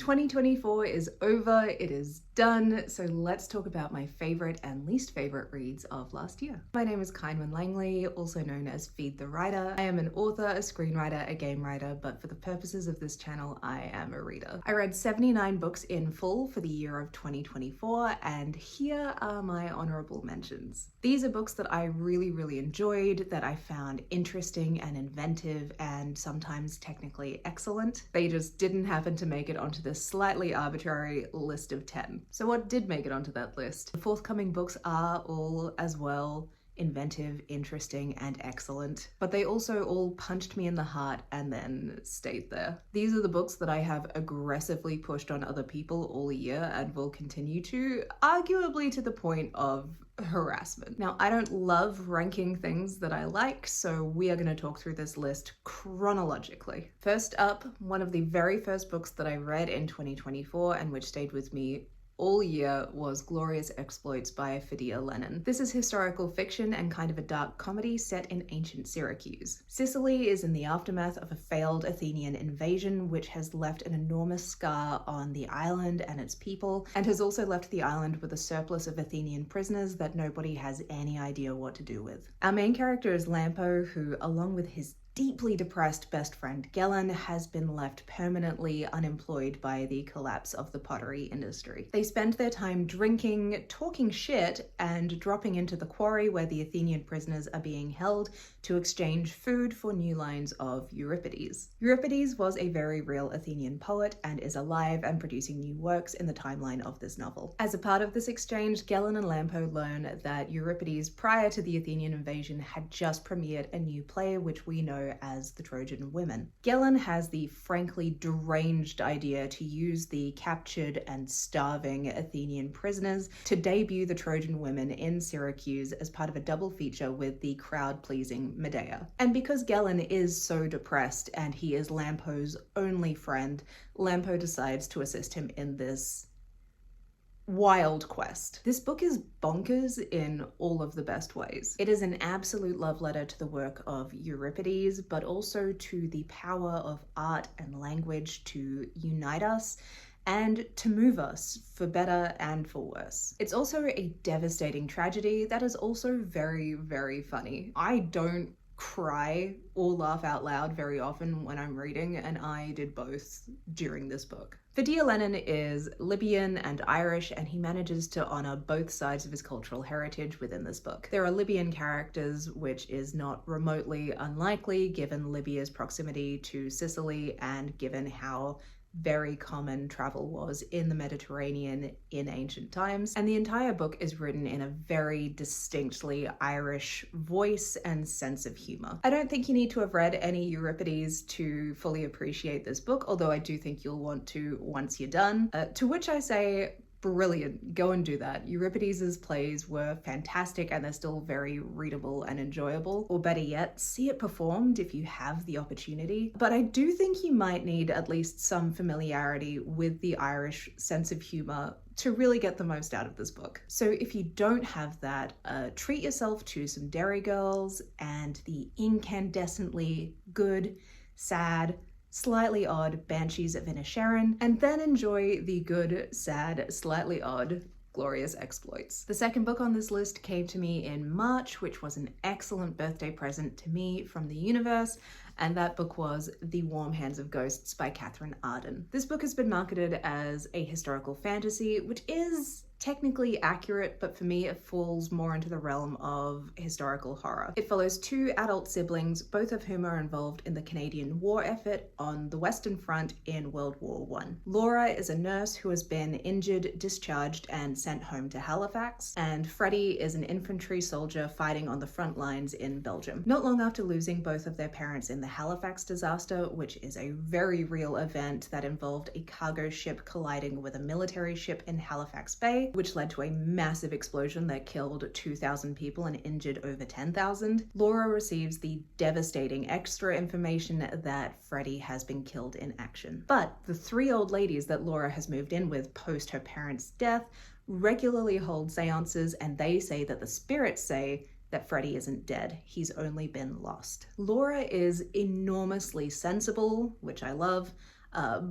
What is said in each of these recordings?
2024 is over, it is done, so let's talk about my favorite and least favorite reads of last year. My name is Kynwyn Langley, also known as Feed the Writer. I am an author, a screenwriter, a game writer, but for the purposes of this channel, I am a reader. I read 79 books in full for the year of 2024, and here are my honourable mentions. These are books that I really enjoyed, that I found interesting and inventive and sometimes technically excellent. They just didn't happen to make it onto this slightly arbitrary list of 10. So what did make it onto that list? The forthcoming books are all as well inventive, interesting, and excellent, but they also all punched me in the heart and then stayed there. These are the books that I have aggressively pushed on other people all year and will continue to, arguably to the point of harassment. Now, I don't love ranking things that I like, so we are going to talk through this list chronologically. First up, one of the very first books that I read in 2024 and which stayed with me all year was Glorious Exploits by Phidia Lennon. This is historical fiction and kind of a dark comedy set in ancient Syracuse. Sicily is in the aftermath of a failed Athenian invasion, which has left an enormous scar on the island and its people, and has also left the island with a surplus of Athenian prisoners that nobody has any idea what to do with. Our main character is Lampo, who, along with his deeply depressed best friend Gellin, has been left permanently unemployed by the collapse of the pottery industry. They spend their time drinking, talking shit, and dropping into the quarry where the Athenian prisoners are being held to exchange food for new lines of Euripides. Euripides was a very real Athenian poet and is alive and producing new works in the timeline of this novel. As a part of this exchange, Gellin and Lampo learn that Euripides, prior to the Athenian invasion, had just premiered a new play which we know as the Trojan Women. Gellin has the frankly deranged idea to use the captured and starving Athenian prisoners to debut the Trojan Women in Syracuse as part of a double feature with the crowd-pleasing Medea. And because Gellin is so depressed and he is Lampo's only friend, Lampo decides to assist him in this wild quest. This book is bonkers in all of the best ways. It is an absolute love letter to the work of Euripides, but also to the power of art and language to unite us and to move us for better and for worse. It's also a devastating tragedy that is also very funny. I don't cry or laugh out loud very often when I'm reading, and I did both during this book. Phidia Lennon is Libyan and Irish, and he manages to honor both sides of his cultural heritage within this book. There are Libyan characters, which is not remotely unlikely given Libya's proximity to Sicily and given how very common travel was in the Mediterranean in ancient times, and the entire book is written in a very distinctly Irish voice and sense of humor. I don't think you need to have read any Euripides to fully appreciate this book, although I do think you'll want to once you're done, to which I say, brilliant, go and do that. Euripides' plays were fantastic and they're still very readable and enjoyable, or better yet, see it performed if you have the opportunity. But I do think you might need at least some familiarity with the Irish sense of humor to really get the most out of this book. So if you don't have that, treat yourself to some Derry Girls and the incandescently good, sad, slightly odd Banshees of Inisherin, and then enjoy the good, sad, slightly odd Glorious Exploits. The second book on this list came to me in March, which was an excellent birthday present to me from the universe, and that book was The Warm Hands of Ghosts by Catherine Arden. This book has been marketed as a historical fantasy, which is technically accurate, but for me it falls more into the realm of historical horror. It follows two adult siblings, both of whom are involved in the Canadian war effort on the Western Front in World War I. Laura is a nurse who has been injured, discharged, and sent home to Halifax, and Freddie is an infantry soldier fighting on the front lines in Belgium. Not long after losing both of their parents in the Halifax disaster, which is a very real event that involved a cargo ship colliding with a military ship in Halifax Bay, which led to a massive explosion that killed 2,000 people and injured over 10,000. Laura receives the devastating extra information that Freddie has been killed in action. But the three old ladies that Laura has moved in with post her parents' death regularly hold seances, and they say that the spirits say that Freddie isn't dead, he's only been lost. Laura is enormously sensible, which I love.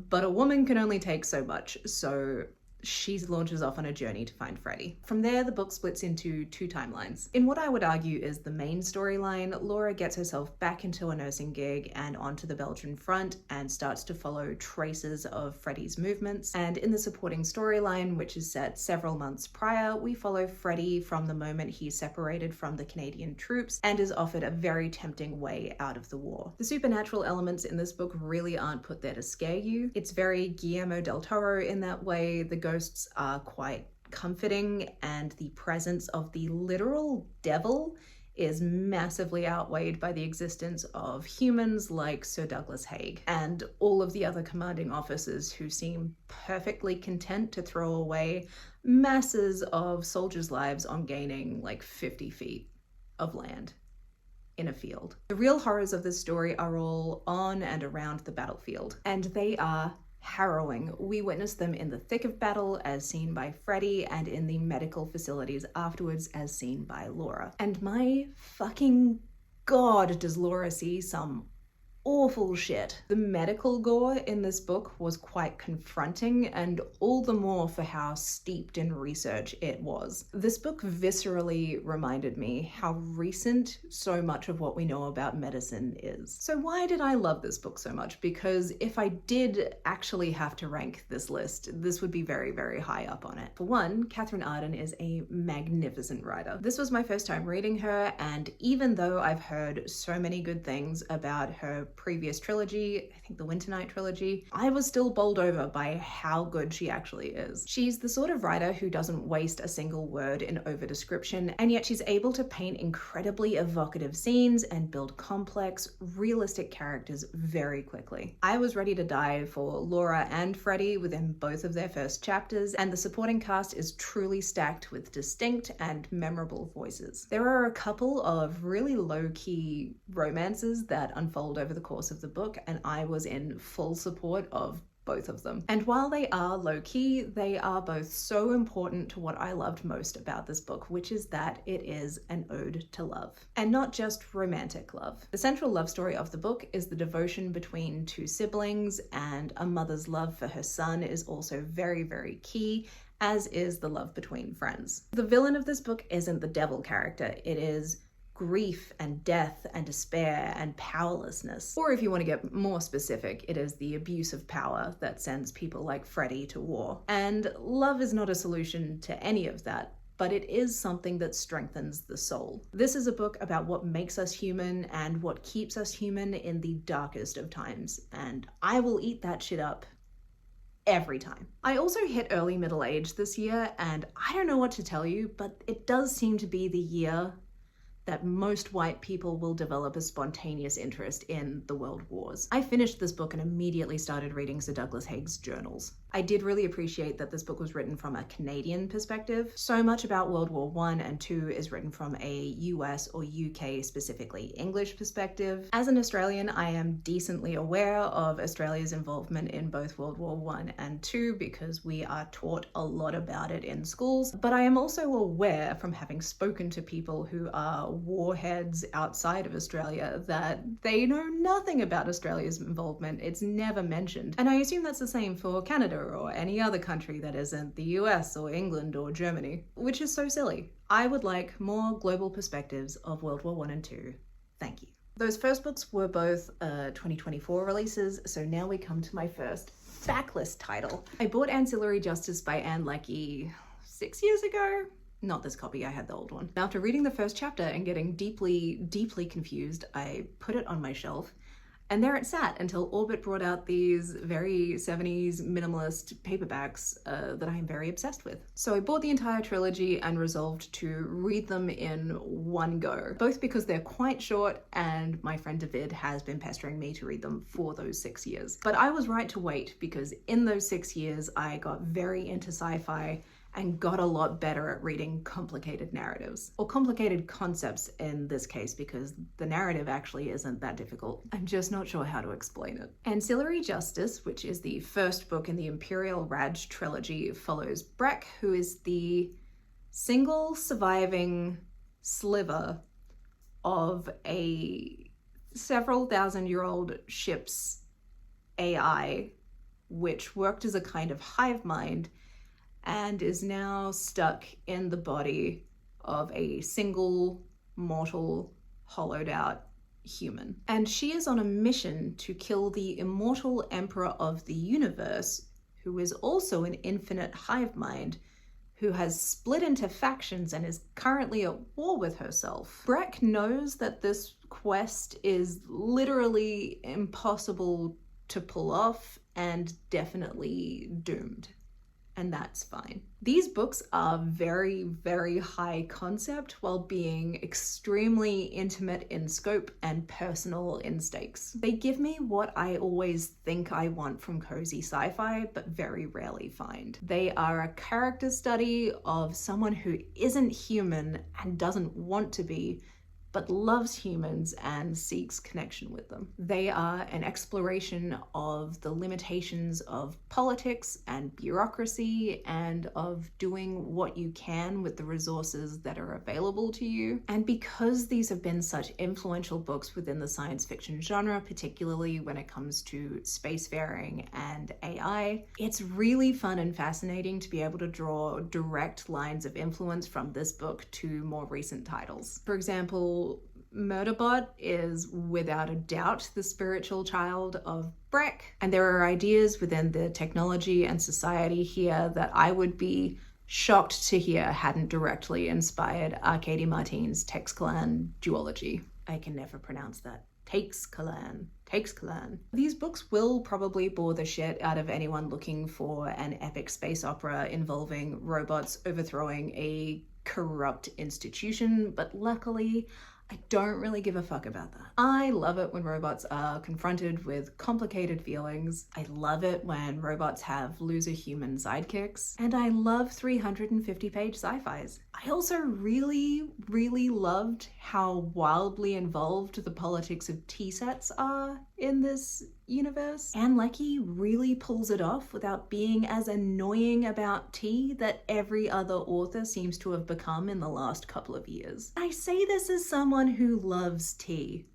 but a woman can only take so much, so she launches off on a journey to find Freddie. From there, the book splits into two timelines. In what I would argue is the main storyline, Laura gets herself back into a nursing gig and onto the Belgian front and starts to follow traces of Freddie's movements. And in the supporting storyline, which is set several months prior, we follow Freddie from the moment he's separated from the Canadian troops and is offered a very tempting way out of the war. The supernatural elements in this book really aren't put there to scare you. It's very Guillermo del Toro in that way. The ghosts are quite comforting, and the presence of the literal devil is massively outweighed by the existence of humans like Sir Douglas Haig and all of the other commanding officers who seem perfectly content to throw away masses of soldiers' lives on gaining like 50 feet of land in a field. The real horrors of this story are all on and around the battlefield, and they are harrowing. We witness them in the thick of battle as seen by Freddie, and in the medical facilities afterwards as seen by Laura. And my fucking god, does Laura see some awful shit. The medical gore in this book was quite confronting, and all the more for how steeped in research it was. This book viscerally reminded me how recent so much of what we know about medicine is. So why did I love this book so much? Because if I did actually have to rank this list, this would be very, very high up on it. For one, Catherine Arden is a magnificent writer. This was my first time reading her, and even though I've heard so many good things about her previous trilogy, I think the Winter Night trilogy, I was still bowled over by how good she actually is. She's the sort of writer who doesn't waste a single word in over-description, and yet she's able to paint incredibly evocative scenes and build complex, realistic characters very quickly. I was ready to die for Laura and Freddie within both of their first chapters, and the supporting cast is truly stacked with distinct and memorable voices. There are a couple of really low-key romances that unfold over the course of the book, and I was in full support of both of them. And while they are low-key, they are both so important to what I loved most about this book, which is that it is an ode to love. And not just romantic love. The central love story of the book is the devotion between two siblings, and a mother's love for her son is also very, very key, as is the love between friends. The villain of this book isn't the devil character, it is grief and death and despair and powerlessness. Or if you want to get more specific, it is the abuse of power that sends people like Freddie to war. And love is not a solution to any of that, but it is something that strengthens the soul. This is a book about what makes us human and what keeps us human in the darkest of times, and I will eat that shit up every time. I also hit early middle age this year, and I don't know what to tell you, but it does seem to be the year that most white people will develop a spontaneous interest in the world wars. I finished this book and immediately started reading Sir Douglas Haig's journals. I did really appreciate that this book was written from a Canadian perspective. So much about World War I and II is written from a US or UK, specifically English perspective. As an Australian, I am decently aware of Australia's involvement in both World War I and II because we are taught a lot about it in schools, but I am also aware from having spoken to people who are warheads outside of Australia that they know nothing about Australia's involvement. It's never mentioned. And I assume that's the same for Canada or any other country that isn't the US or England or Germany, which is so silly. I would like more global perspectives of World War I and II. Thank you. Those first books were both 2024 releases, so now we come to my first backlist title. I bought Ancillary Justice by Anne Leckie 6 years ago. Not this copy, I had the old one. After reading the first chapter and getting deeply, deeply confused, I put it on my shelf, and there it sat until Orbit brought out these very 70s minimalist paperbacks that I am very obsessed with. So I bought the entire trilogy and resolved to read them in one go, both because they're quite short and my friend David has been pestering me to read them for those 6 years. But I was right to wait, because in those 6 years I got very into sci-fi and got a lot better at reading complicated narratives. Or complicated concepts in this case, because the narrative actually isn't that difficult. I'm just not sure how to explain it. Ancillary Justice, which is the first book in the Imperial Raj trilogy, follows Breck, who is the single surviving sliver of a several thousand-year-old ship's AI which worked as a kind of hive mind and is now stuck in the body of a single mortal, hollowed out human. And she is on a mission to kill the immortal emperor of the universe, who is also an infinite hive mind, who has split into factions and is currently at war with herself. Breck knows that this quest is literally impossible to pull off and definitely doomed. And that's fine. These books are very, very high concept while being extremely intimate in scope and personal in stakes. They give me what I always think I want from cozy sci-fi, but very rarely find. They are a character study of someone who isn't human and doesn't want to be, but loves humans and seeks connection with them. They are an exploration of the limitations of politics and bureaucracy and of doing what you can with the resources that are available to you. And because these have been such influential books within the science fiction genre, particularly when it comes to spacefaring and AI, it's really fun and fascinating to be able to draw direct lines of influence from this book to more recent titles. For example, Murderbot is without a doubt the spiritual child of Breck, and there are ideas within the technology and society here that I would be shocked to hear hadn't directly inspired Arkady Martine's Texcalan duology. I can never pronounce that. Texcalan. These books will probably bore the shit out of anyone looking for an epic space opera involving robots overthrowing a corrupt institution, but luckily I don't really give a fuck about that. I love it when robots are confronted with complicated feelings. I love it when robots have loser human sidekicks. And I love 350-page sci-fis. I also really loved how wildly involved the politics of tea sets are in this universe. Anne Leckie really pulls it off without being as annoying about tea that every other author seems to have become in the last couple of years. I say this as someone who loves tea.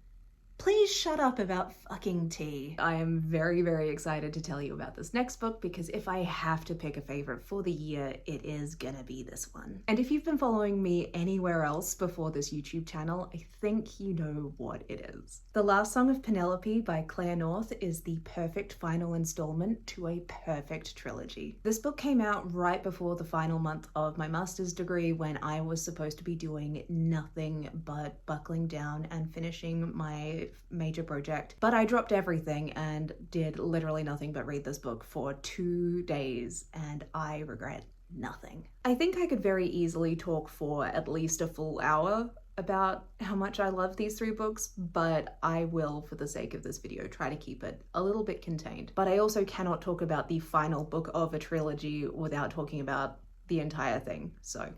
Please shut up about fucking tea. I am very excited to tell you about this next book because if I have to pick a favorite for the year, it is gonna be this one. And if you've been following me anywhere else before this YouTube channel, I think you know what it is. The Last Song of Penelope by Claire North is the perfect final installment to a perfect trilogy. This book came out right before the final month of my master's degree when I was supposed to be doing nothing but buckling down and finishing my major project, but I dropped everything and did literally nothing but read this book for 2 days, and I regret nothing. I think I could very easily talk for at least a full hour about how much I love these 3 books, but I will, for the sake of this video, try to keep it a little bit contained. But I also cannot talk about the final book of a trilogy without talking about the entire thing, so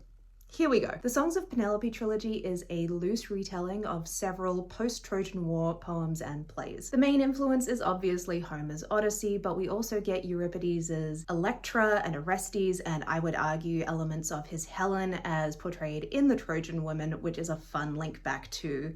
here we go. The Songs of Penelope trilogy is a loose retelling of several post-Trojan War poems and plays. The main influence is obviously Homer's Odyssey, but we also get Euripides' Electra and Orestes, and I would argue elements of his Helen as portrayed in The Trojan Women, which is a fun link back to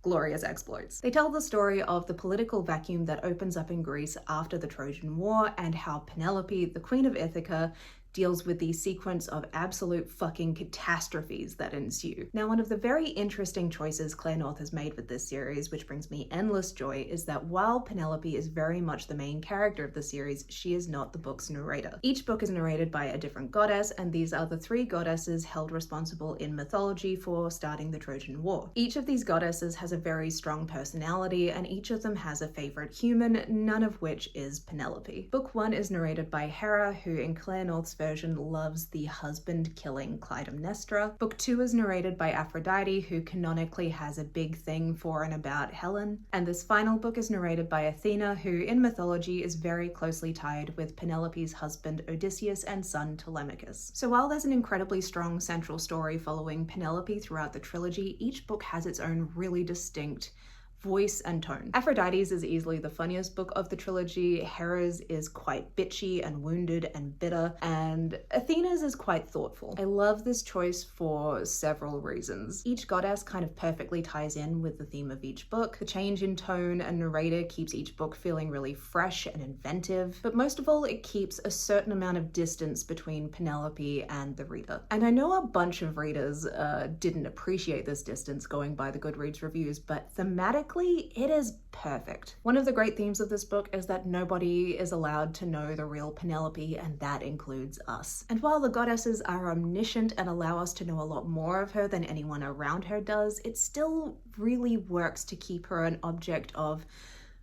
Gloria's exploits. They tell the story of the political vacuum that opens up in Greece after the Trojan War and how Penelope, the Queen of Ithaca, deals with the sequence of absolute fucking catastrophes that ensue. Now, one of the very interesting choices Claire North has made with this series, which brings me endless joy, is that while Penelope is very much the main character of the series, she is not the book's narrator. Each book is narrated by a different goddess, and these are the 3 goddesses held responsible in mythology for starting the Trojan War. Each of these goddesses has a very strong personality, and each of them has a favorite human, none of which is Penelope. Book 1 is narrated by Hera, who in Claire North's version loves the husband-killing Clytemnestra. Book 2 is narrated by Aphrodite, who canonically has a big thing for and about Helen. And this final book is narrated by Athena, who in mythology is very closely tied with Penelope's husband Odysseus and son Telemachus. So while there's an incredibly strong central story following Penelope throughout the trilogy, each book has its own really distinct voice and tone. Aphrodite's is easily the funniest book of the trilogy, Hera's is quite bitchy and wounded and bitter, and Athena's is quite thoughtful. I love this choice for several reasons. Each goddess kind of perfectly ties in with the theme of each book. The change in tone and narrator keeps each book feeling really fresh and inventive, but most of all, it keeps a certain amount of distance between Penelope and the reader. And I know a bunch of readers didn't appreciate this distance going by the Goodreads reviews, but thematically, it is perfect. One of the great themes of this book is that nobody is allowed to know the real Penelope, and that includes us. And while the goddesses are omniscient and allow us to know a lot more of her than anyone around her does, it still really works to keep her an object of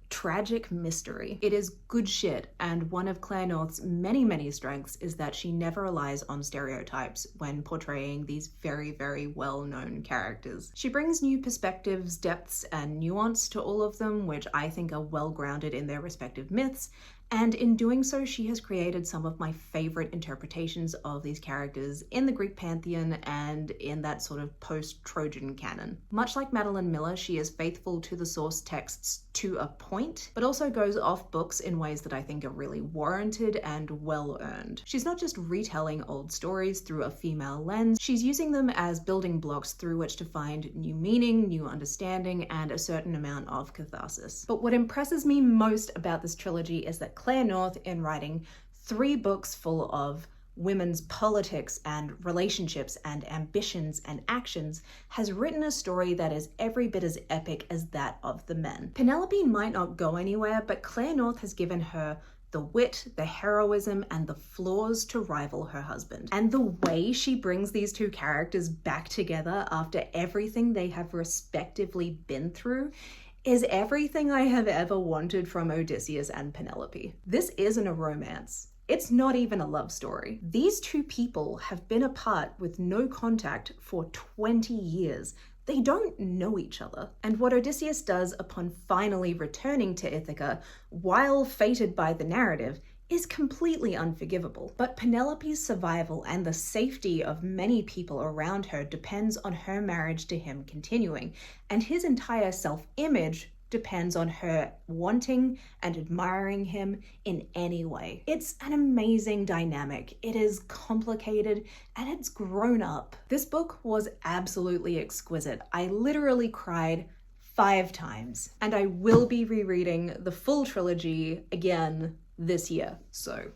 tragic mystery. It is good shit, and one of Claire North's many strengths is that she never relies on stereotypes when portraying these very well-known characters. She brings new perspectives, depths, and nuance to all of them, which I think are well-grounded in their respective myths, and in doing so, she has created some of my favorite interpretations of these characters in the Greek pantheon and in that sort of post-Trojan canon. Much like Madeline Miller, she is faithful to the source texts to a point, but also goes off books in ways that I think are really warranted and well-earned. She's not just retelling old stories through a female lens, she's using them as building blocks through which to find new meaning, new understanding, and a certain amount of catharsis. But what impresses me most about this trilogy is that Claire North, in writing 3 books full of women's politics and relationships and ambitions and actions, has written a story that is every bit as epic as that of the men. Penelope might not go anywhere, but Claire North has given her the wit, the heroism, and the flaws to rival her husband. And the way she brings these two characters back together after everything they have respectively been through is everything I have ever wanted from Odysseus and Penelope. This isn't a romance. It's not even a love story. These two people have been apart with no contact for 20 years. They don't know each other. And what Odysseus does upon finally returning to Ithaca, while fated by the narrative, is completely unforgivable. But Penelope's survival and the safety of many people around her depends on her marriage to him continuing, and his entire self-image depends on her wanting and admiring him in any way. It's an amazing dynamic. It is complicated and it's grown up. This book was absolutely exquisite. I literally cried 5 times, and I will be rereading the full trilogy again this year, so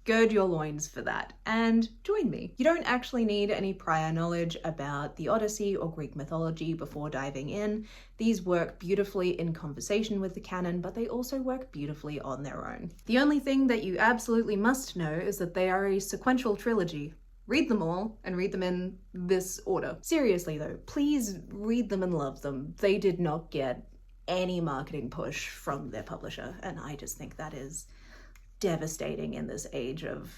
gird your loins for that and join me. You don't actually need any prior knowledge about the Odyssey or Greek mythology before diving in. These work beautifully in conversation with the canon, but they also work beautifully on their own. The only thing that you absolutely must know is that they are a sequential trilogy. Read them all, and read them in this order. Seriously though, please read them and love them. They did not get any marketing push from their publisher, and I just think that is devastating in this age of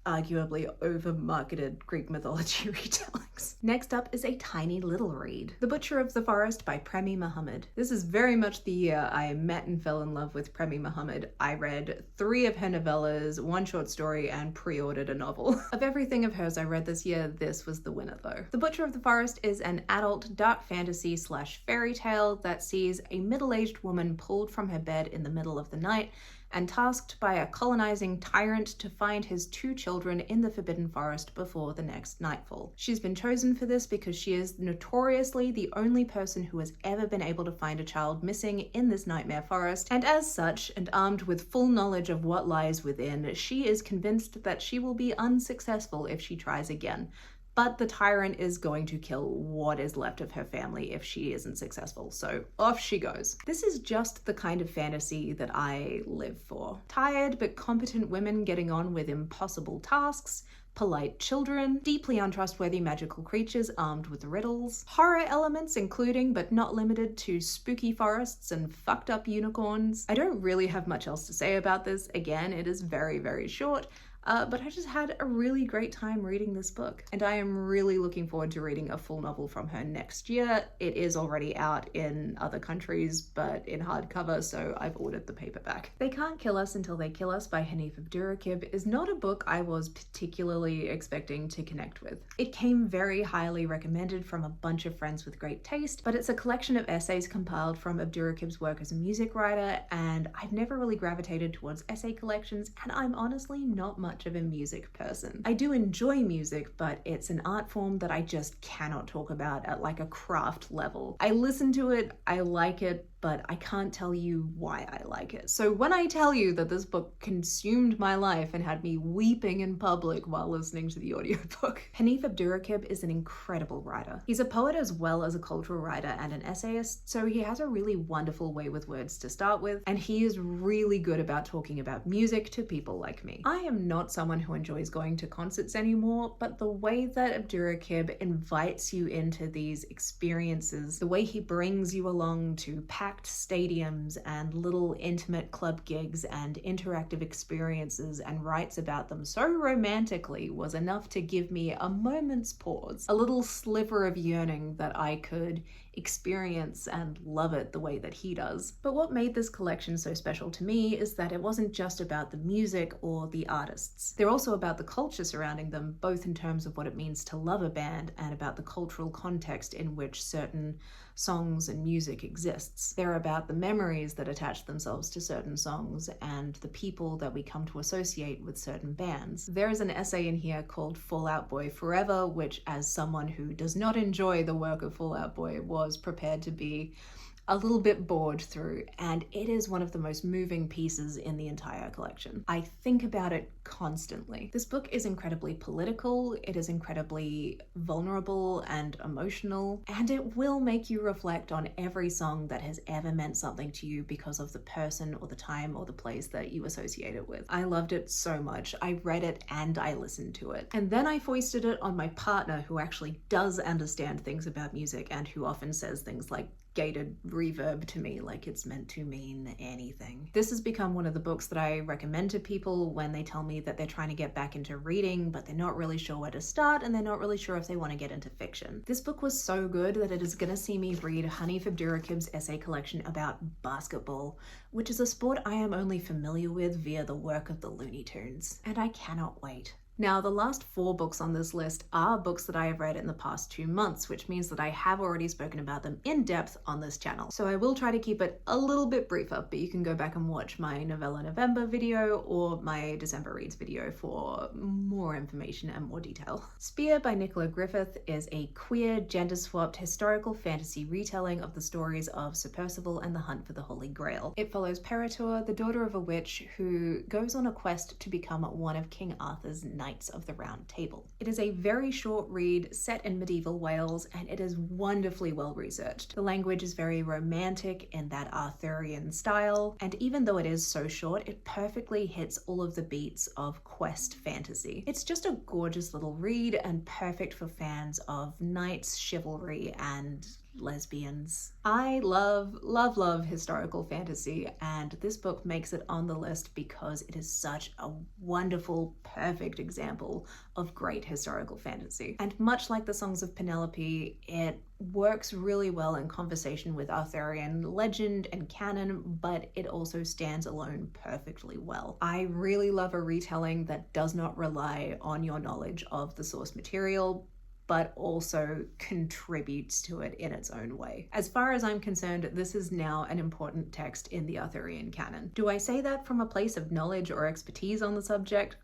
arguably over-marketed Greek mythology retellings. Next up is a tiny little read, The Butcher of the Forest by Premi Muhammad. This is very much the year I met and fell in love with Premi Muhammad. I read 3 of her novellas, 1 short story, and pre-ordered a novel. Of everything of hers I read this year, this was the winner though. The Butcher of the Forest is an adult dark fantasy / fairy tale that sees a middle-aged woman pulled from her bed in the middle of the night and tasked by a colonizing tyrant to find his 2 children in the Forbidden Forest before the next nightfall. She's been chosen for this because she is notoriously the only person who has ever been able to find a child missing in this nightmare forest, and as such, and armed with full knowledge of what lies within, she is convinced that she will be unsuccessful if she tries again. But the tyrant is going to kill what is left of her family if she isn't successful, so off she goes. This is just the kind of fantasy that I live for. Tired but competent women getting on with impossible tasks, polite children, deeply untrustworthy magical creatures armed with riddles, horror elements including but not limited to spooky forests and fucked up unicorns. I don't really have much else to say about this. Again, it is very short. But I just had a really great time reading this book, and I am really looking forward to reading a full novel from her next year. It is already out in other countries, but in hardcover, so I've ordered the paperback. They Can't Kill Us Until They Kill Us by Hanif Abdurakib is not a book I was particularly fully expecting to connect with. It came very highly recommended from a bunch of friends with great taste, but it's a collection of essays compiled from Abdurraqib's work as a music writer, and I've never really gravitated towards essay collections, and I'm honestly not much of a music person. I do enjoy music, but it's an art form that I just cannot talk about at like a craft level. I listen to it, I like it, but I can't tell you why I like it. So when I tell you that this book consumed my life and had me weeping in public while listening to the audiobook, Hanif Abdurraqib is an incredible writer. He's a poet as well as a cultural writer and an essayist, so he has a really wonderful way with words to start with, and he is really good about talking about music to people like me. I am not someone who enjoys going to concerts anymore, but the way that Abdurraqib invites you into these experiences, the way he brings you along to packed stadiums and little intimate club gigs and interactive experiences and writes about them so romantically was enough to give me a moment's pause, a little sliver of yearning that I could experience and love it the way that he does. But what made this collection so special to me is that it wasn't just about the music or the artists. They're also about the culture surrounding them, both in terms of what it means to love a band and about the cultural context in which certain songs and music exists. They're about the memories that attach themselves to certain songs and the people that we come to associate with certain bands. There is an essay in here called Fall Out Boy Forever, which, as someone who does not enjoy the work of Fall Out Boy, was prepared to be a little bit bored through, and it is one of the most moving pieces in the entire collection. I think about it constantly. This book is incredibly political, it is incredibly vulnerable and emotional, and it will make you reflect on every song that has ever meant something to you because of the person or the time or the place that you associate it with. I loved it so much. I read it and I listened to it. And then I foisted it on my partner, who actually does understand things about music and who often says things like gated reverb to me like it's meant to mean anything. This has become one of the books that I recommend to people when they tell me that they're trying to get back into reading, but they're not really sure where to start and they're not really sure if they want to get into fiction. This book was so good that it is going to see me read Hanif Abdurraqib's essay collection about basketball, which is a sport I am only familiar with via the work of the Looney Tunes, and I cannot wait. Now, the last 4 books on this list are books that I have read in the past 2 months, which means that I have already spoken about them in depth on this channel. So I will try to keep it a little bit briefer, but you can go back and watch my Novella November video or my December Reads video for more information and more detail. Spear by Nicola Griffith is a queer, gender-swapped historical fantasy retelling of the stories of Sir Percival and the Hunt for the Holy Grail. It follows Peritor, the daughter of a witch who goes on a quest to become one of King Arthur's knights of the Round Table. It is a very short read set in medieval Wales, and it is wonderfully well researched. The language is very romantic in that Arthurian style, and even though it is so short, it perfectly hits all of the beats of quest fantasy. It's just a gorgeous little read and perfect for fans of knights, chivalry, and lesbians. I love historical fantasy, and this book makes it on the list because it is such a wonderful, perfect example of great historical fantasy. And much like the Songs of Penelope, it works really well in conversation with Arthurian legend and canon, but it also stands alone perfectly well. I really love a retelling that does not rely on your knowledge of the source material, but also contributes to it in its own way. As far as I'm concerned, this is now an important text in the Arthurian canon. Do I say that from a place of knowledge or expertise on the subject?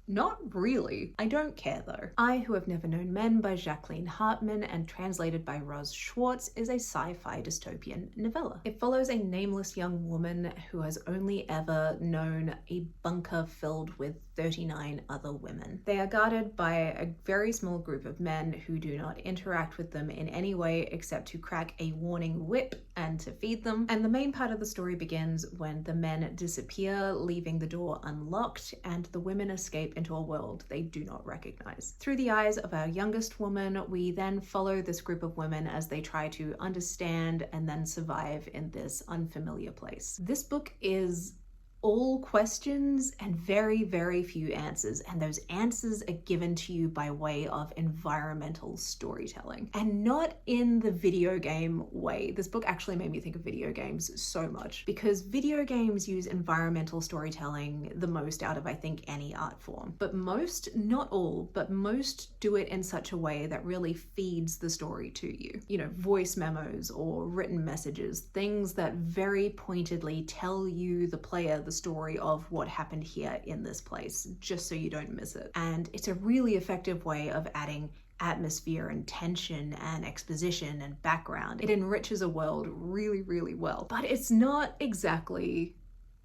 Not really. I don't care though. I Who Have Never Known Men by Jacqueline Hartman and translated by Roz Schwartz is a sci-fi dystopian novella. It follows a nameless young woman who has only ever known a bunker filled with 39 other women. They are guarded by a very small group of men who do not interact with them in any way except to crack a warning whip and to feed them. And the main part of the story begins when the men disappear, leaving the door unlocked, and the women escape into a world they do not recognize. Through the eyes of our youngest woman, we then follow this group of women as they try to understand and then survive in this unfamiliar place. This book is all questions and very, very few answers, and those answers are given to you by way of environmental storytelling, and not in the video game way. This book actually made me think of video games so much, because video games use environmental storytelling the most out of, I think, any art form. But most, not all, but most do it in such a way that really feeds the story to you. You know, voice memos or written messages, things that very pointedly tell you, the player, the story of what happened here in this place, just so you don't miss it. And it's a really effective way of adding atmosphere and tension and exposition and background. It enriches a world really, really well. But it's not exactly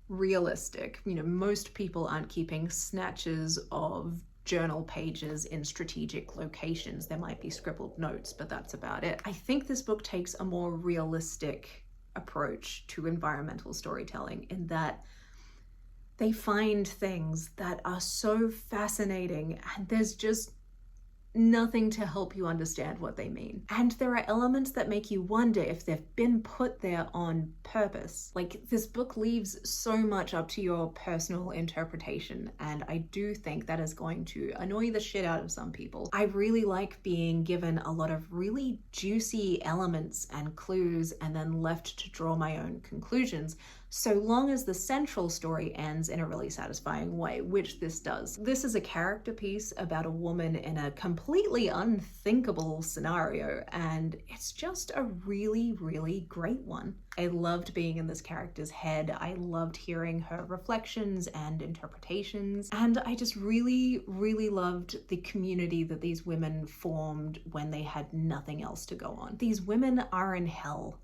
realistic. You know, most people aren't keeping snatches of journal pages in strategic locations. There might be scribbled notes, but that's about it. I think this book takes a more realistic approach to environmental storytelling, in that they find things that are so fascinating and there's just nothing to help you understand what they mean. And there are elements that make you wonder if they've been put there on purpose. Like, this book leaves so much up to your personal interpretation, and I do think that is going to annoy the shit out of some people. I really like being given a lot of really juicy elements and clues and then left to draw my own conclusions, so long as the central story ends in a really satisfying way, which this does. This is a character piece about a woman in a completely unthinkable scenario, and it's just a really, really great one. I loved being in this character's head. I loved hearing her reflections and interpretations, and I just really, really loved the community that these women formed when they had nothing else to go on. These women are in hell,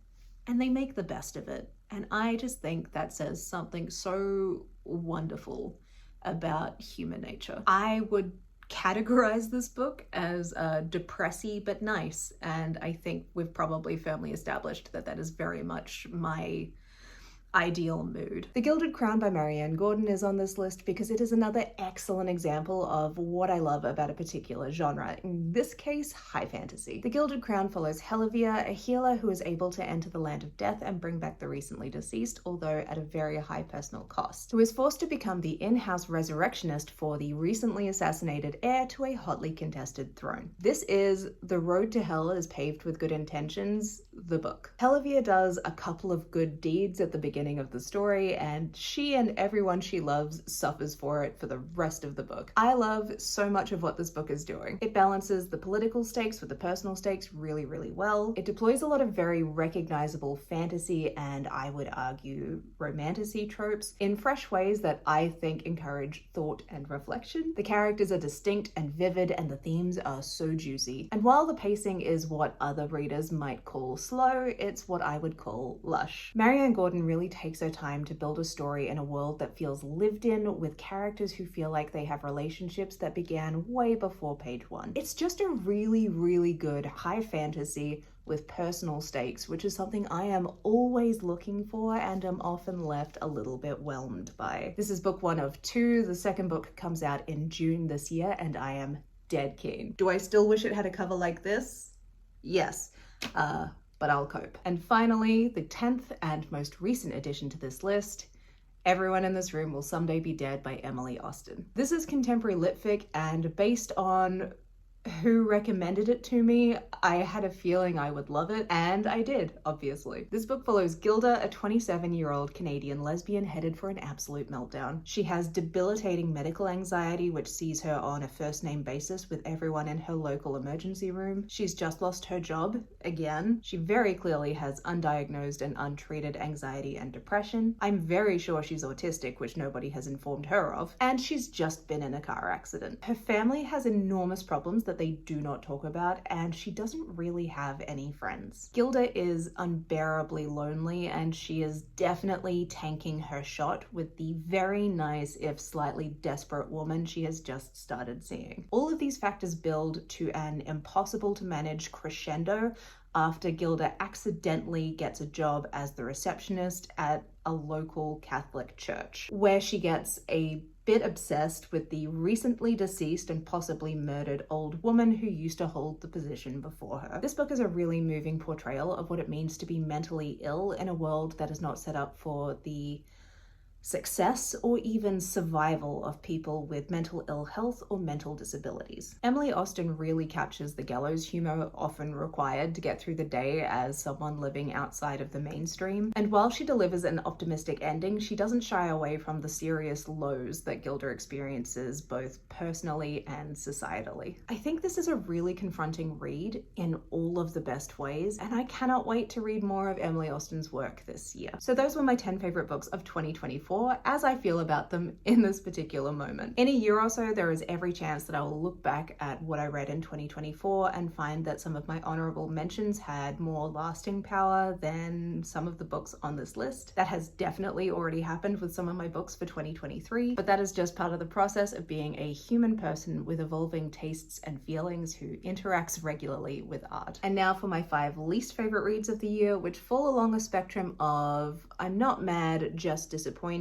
and they make the best of it. And I just think that says something so wonderful about human nature. I would categorize this book as depressy but nice, and I think we've probably firmly established that that is very much my ideal mood. The Gilded Crown by Marianne Gordon is on this list because it is another excellent example of what I love about a particular genre, in this case, high fantasy. The Gilded Crown follows Helivia, a healer who is able to enter the land of death and bring back the recently deceased, although at a very high personal cost, who is forced to become the in-house resurrectionist for the recently assassinated heir to a hotly contested throne. This is The Road to Hell is Paved with Good Intentions, the book. Helivia does a couple of good deeds at the beginning of the story, and she and everyone she loves suffers for it for the rest of the book. I love so much of what this book is doing. It balances the political stakes with the personal stakes really, really well. It deploys a lot of very recognizable fantasy and, I would argue, romantasy tropes in fresh ways that I think encourage thought and reflection. The characters are distinct and vivid, and the themes are so juicy. And while the pacing is what other readers might call slow, it's what I would call lush. Marianne Gordon really takes her time to build a story in a world that feels lived in, with characters who feel like they have relationships that began way before page one. It's just a really, really good high fantasy with personal stakes, which is something I am always looking for and am often left a little bit whelmed by. This is book 1 of 2. The second book comes out in June this year, and I am dead keen. Do I still wish it had a cover like this? Yes. But I'll cope. And finally, the 10th and most recent addition to this list, Everyone in This Room Will Someday Be Dead by Emily Austen. This is contemporary litfic, and based on who recommended it to me, I had a feeling I would love it, and I did, obviously. This book follows Gilda, a 27-year-old Canadian lesbian headed for an absolute meltdown. She has debilitating medical anxiety, which sees her on a first-name basis with everyone in her local emergency room. She's just lost her job, again. She very clearly has undiagnosed and untreated anxiety and depression. I'm very sure she's autistic, which nobody has informed her of, and she's just been in a car accident. Her family has enormous problems that they do not talk about, and she doesn't really have any friends. Gilda is unbearably lonely, and she is definitely tanking her shot with the very nice, if slightly desperate woman she has just started seeing. All of these factors build to an impossible to manage crescendo after Gilda accidentally gets a job as the receptionist at a local Catholic church, where she gets a bit obsessed with the recently deceased and possibly murdered old woman who used to hold the position before her. This book is a really moving portrayal of what it means to be mentally ill in a world that is not set up for the success, or even survival of people with mental ill health or mental disabilities. Emily Austen really captures the gallows humor often required to get through the day as someone living outside of the mainstream. And while she delivers an optimistic ending, she doesn't shy away from the serious lows that Gilda experiences both personally and societally. I think this is a really confronting read in all of the best ways, and I cannot wait to read more of Emily Austen's work this year. So those were my 10 favorite books of 2024, as I feel about them in this particular moment. In a year or so, there is every chance that I will look back at what I read in 2024 and find that some of my honourable mentions had more lasting power than some of the books on this list. That has definitely already happened with some of my books for 2023, but that is just part of the process of being a human person with evolving tastes and feelings who interacts regularly with art. And now for my 5 least favourite reads of the year, which fall along a spectrum of I'm not mad, just disappointed,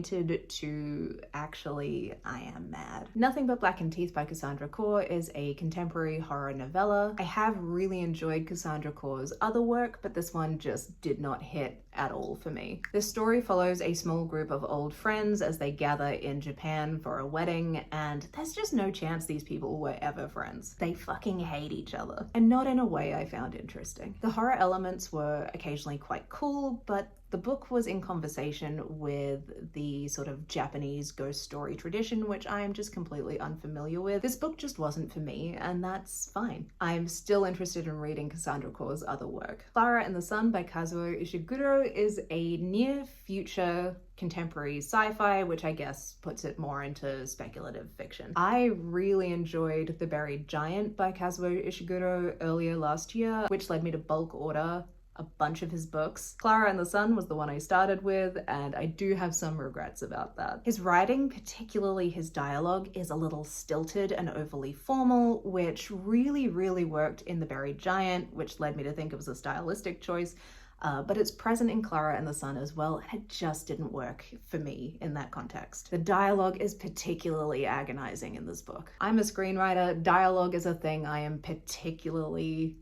to actually I am mad. Nothing But Blackened Teeth by Cassandra Khor is a contemporary horror novella. I have really enjoyed Cassandra Khor's other work, but this one just did not hit at all for me. This story follows a small group of old friends as they gather in Japan for a wedding, and there's just no chance these people were ever friends. They fucking hate each other, and not in a way I found interesting. The horror elements were occasionally quite cool, but the book was in conversation with the sort of Japanese ghost story tradition, which I am just completely unfamiliar with. This book just wasn't for me, and that's fine. I'm still interested in reading Cassandra Khor's other work. Klara and the Sun by Kazuo Ishiguro is a near-future contemporary sci-fi, which I guess puts it more into speculative fiction. I really enjoyed The Buried Giant by Kazuo Ishiguro earlier last year, which led me to bulk order a bunch of his books. Klara and the Sun was the one I started with, and I do have some regrets about that. His writing, particularly his dialogue, is a little stilted and overly formal, which really worked in The Buried Giant, which led me to think it was a stylistic choice. But it's present in Klara and the Sun as well, and it just didn't work for me in that context. The dialogue is particularly agonizing in this book. I'm a screenwriter. Dialogue is a thing I am particularly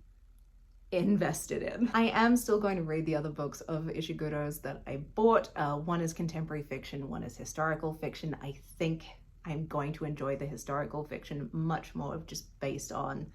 invested in. I am still going to read the other books of Ishiguro's that I bought. One is contemporary fiction, one is historical fiction. I think I'm going to enjoy the historical fiction much more just based on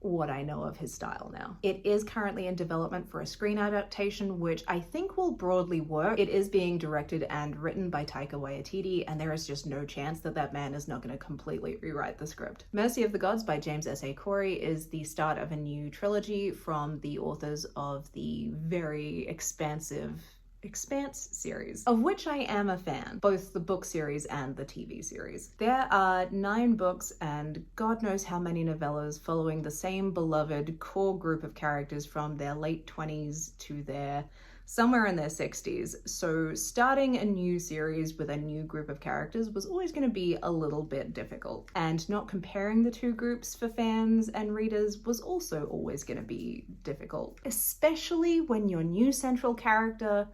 what I know of his style now. It is currently in development for a screen adaptation, which I think will broadly work. It is being directed and written by Taika Waititi, and there is just no chance that that man is not going to completely rewrite the script. Mercy of the Gods by James S.A. Corey is the start of a new trilogy from the authors of the very expansive Expanse series, of which I am a fan, both the book series and the TV series. There are 9 books and God knows how many novellas following the same beloved core group of characters from their late 20s to their somewhere in their 60s. So starting a new series with a new group of characters was always going to be a little bit difficult. And not comparing the two groups for fans and readers was also always going to be difficult, especially when your new central character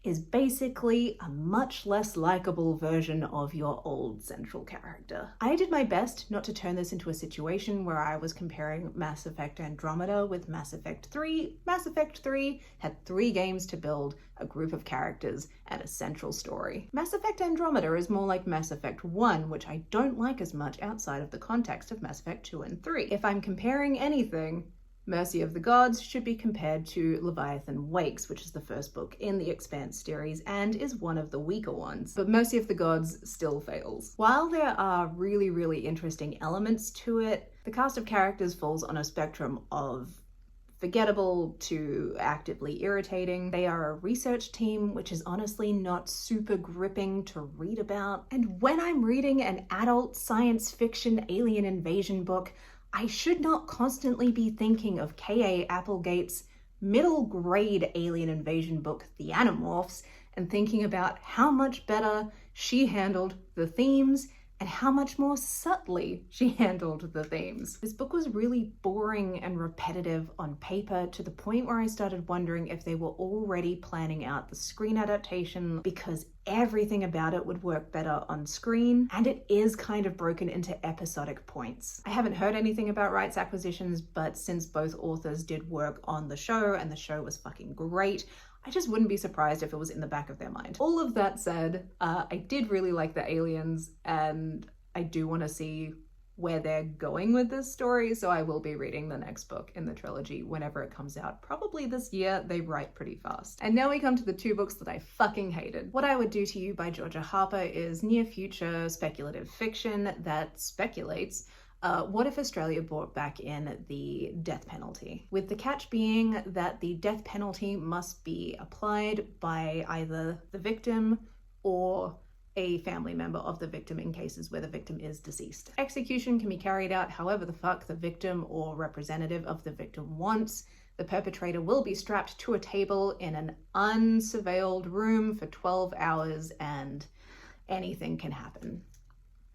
is basically a much less likable version of your old central character. I did my best not to turn this into a situation where I was comparing Mass Effect Andromeda with Mass Effect 3. Mass Effect 3 had 3 games to build a group of characters and a central story. Mass Effect Andromeda is more like Mass Effect 1, which I don't like as much outside of the context of Mass Effect 2 and 3. If I'm comparing anything, Mercy of the Gods should be compared to Leviathan Wakes, which is the first book in the Expanse series and is one of the weaker ones, but Mercy of the Gods still fails. While there are really interesting elements to it, the cast of characters falls on a spectrum of forgettable to actively irritating. They are a research team, which is honestly not super gripping to read about. And when I'm reading an adult science fiction alien invasion book, I should not constantly be thinking of K.A. Applegate's middle grade alien invasion book, The Animorphs, and thinking about how much better she handled the themes and how much more subtly she handled the themes. This book was really boring and repetitive on paper to the point where I started wondering if they were already planning out the screen adaptation because everything about it would work better on screen, and it is kind of broken into episodic points. I haven't heard anything about rights acquisitions, but since both authors did work on the show and the show was fucking great, I just wouldn't be surprised if it was in the back of their mind. All of that said, I did really like the aliens, and I do want to see where they're going with this story, so I will be reading the next book in the trilogy whenever it comes out. Probably this year. They write pretty fast. And now we come to the two books that I fucking hated. What I Would Do to You by Georgia Harper is near future speculative fiction that speculates what if Australia brought back in the death penalty? With the catch being that the death penalty must be applied by either the victim or a family member of the victim in cases where the victim is deceased. Execution can be carried out however the fuck the victim or representative of the victim wants. The perpetrator will be strapped to a table in an unsurveilled room for 12 hours and anything can happen.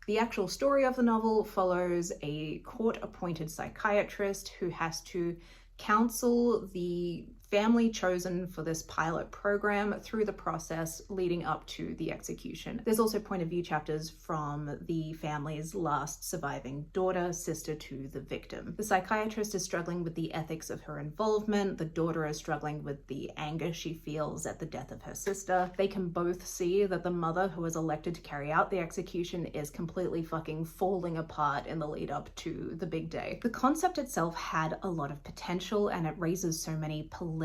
The actual story of the novel follows a court-appointed psychiatrist who has to counsel the family chosen for this pilot program through the process leading up to the execution. There's also point of view chapters from the family's last surviving daughter, sister to the victim. The psychiatrist is struggling with the ethics of her involvement. The daughter is struggling with the anger she feels at the death of her sister. They can both see that the mother who was elected to carry out the execution is completely fucking falling apart in the lead up to the big day. The concept itself had a lot of potential, and it raises so many political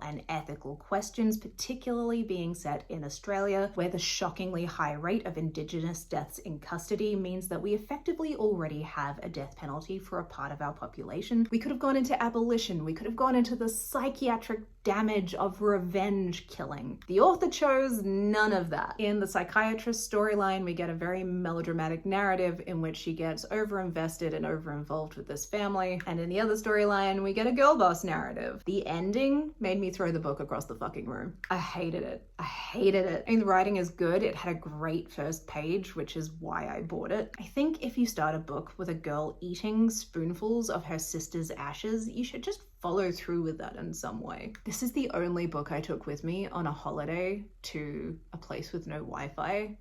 and ethical questions, particularly being set in Australia, where the shockingly high rate of Indigenous deaths in custody means that we effectively already have a death penalty for a part of our population. We could have gone into abolition. We could have gone into the psychiatric damage of revenge killing. The author chose none of that. In the psychiatrist storyline, we get a very melodramatic narrative in which she gets over-invested and over-involved with this family. And in the other storyline, we get a girl boss narrative. The ending made me throw the book across the fucking room. I hated it. I hated it. I mean, the writing is good. It had a great first page, which is why I bought it. I think if you start a book with a girl eating spoonfuls of her sister's ashes, you should just follow through with that in some way. This is the only book I took with me on a holiday to a place with no Wi-Fi.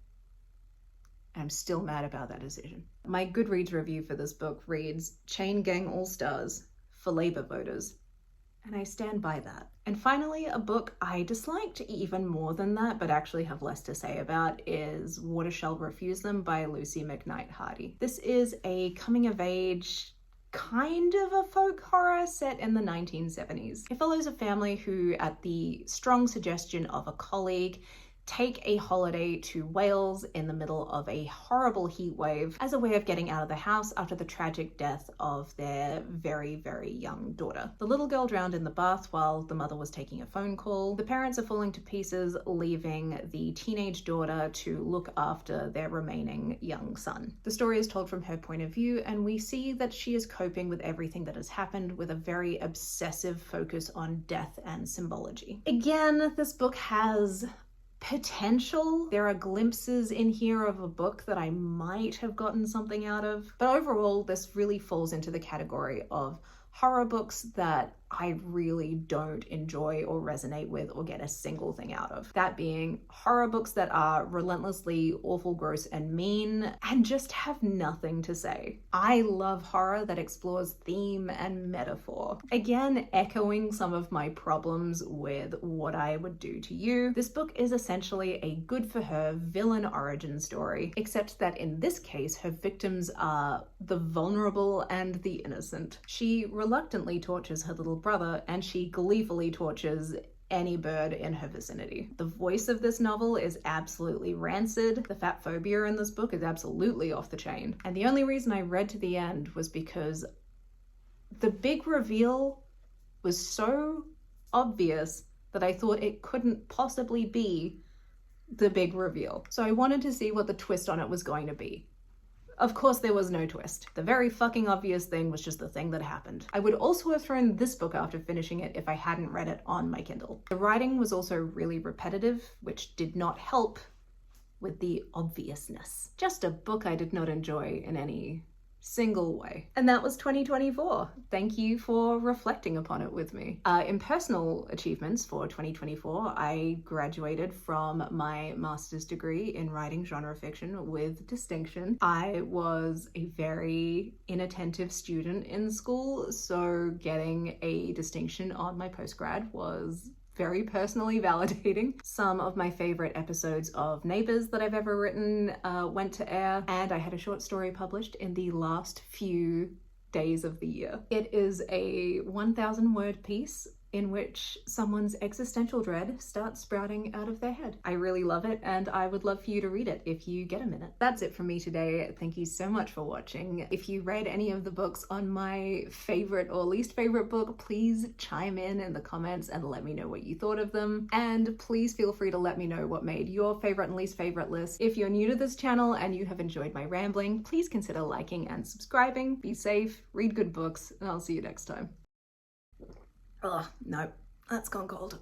I'm still mad about that decision. My Goodreads review for this book reads, "Chain Gang All-Stars for Labour voters." And I stand by that. And finally, a book I disliked even more than that, but actually have less to say about, is Water Shall Refuse Them by Lucy McKnight Hardy. This is a coming-of-age kind of a folk horror set in the 1970s. It follows a family who, at the strong suggestion of a colleague, take a holiday to Wales in the middle of a horrible heat wave as a way of getting out of the house after the tragic death of their very, very young daughter. The little girl drowned in the bath while the mother was taking a phone call. The parents are falling to pieces, leaving the teenage daughter to look after their remaining young son. The story is told from her point of view, and we see that she is coping with everything that has happened with a very obsessive focus on death and symbology. Again, this book has potential. There are glimpses in here of a book that I might have gotten something out of, but overall this really falls into the category of horror books that I really don't enjoy or resonate with or get a single thing out of. That being horror books that are relentlessly awful, gross, and mean, and just have nothing to say. I love horror that explores theme and metaphor. Again, echoing some of my problems with What I Would Do to You, this book is essentially a good-for-her villain origin story, except that in this case, her victims are the vulnerable and the innocent. She reluctantly tortures her little brother, and she gleefully tortures any bird in her vicinity. The voice of this novel is absolutely rancid. The fat phobia in this book is absolutely off the chain. And the only reason I read to the end was because the big reveal was so obvious that I thought it couldn't possibly be the big reveal. So I wanted to see what the twist on it was going to be. Of course, there was no twist. The very fucking obvious thing was just the thing that happened. I would also have thrown this book after finishing it if I hadn't read it on my Kindle. The writing was also really repetitive, which did not help with the obviousness. Just a book I did not enjoy in any single way. And that was 2024. Thank you for reflecting upon it with me. In personal achievements for 2024, I graduated from my master's degree in writing genre fiction with distinction. I was a very inattentive student in school, so getting a distinction on my postgrad was very personally validating. Some of my favorite episodes of Neighbours that I've ever written went to air, and I had a short story published in the last few days of the year. It is a 1,000-word piece in which someone's existential dread starts sprouting out of their head. I really love it, and I would love for you to read it if you get a minute. That's it from me today. Thank you so much for watching. If you read any of the books on my favorite or least favorite book, please chime in the comments and let me know what you thought of them. And please feel free to let me know what made your favorite and least favorite list. If you're new to this channel and you have enjoyed my rambling, please consider liking and subscribing. Be safe, read good books, and I'll see you next time. Oh, no, that's gone cold.